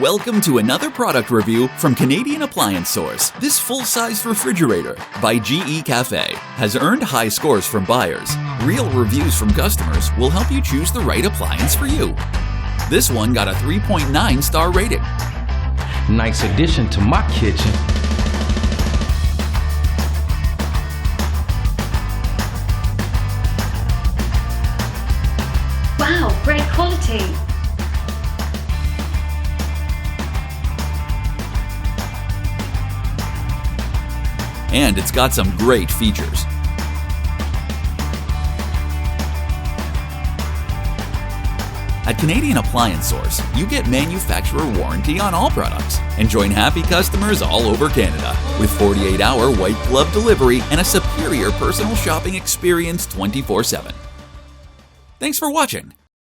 Welcome to another product review from Canadian Appliance Source. This full-size refrigerator by GE Cafe has earned high scores from buyers. Real reviews from customers will help you choose the right appliance for you. This one got a 3.9 star rating. Nice addition to my kitchen. Wow, great quality. And it's got some great features. At Canadian Appliance Source, you get manufacturer warranty on all products and join happy customers all over Canada with 48-hour white glove delivery and a superior personal shopping experience 24/7. Thanks for watching.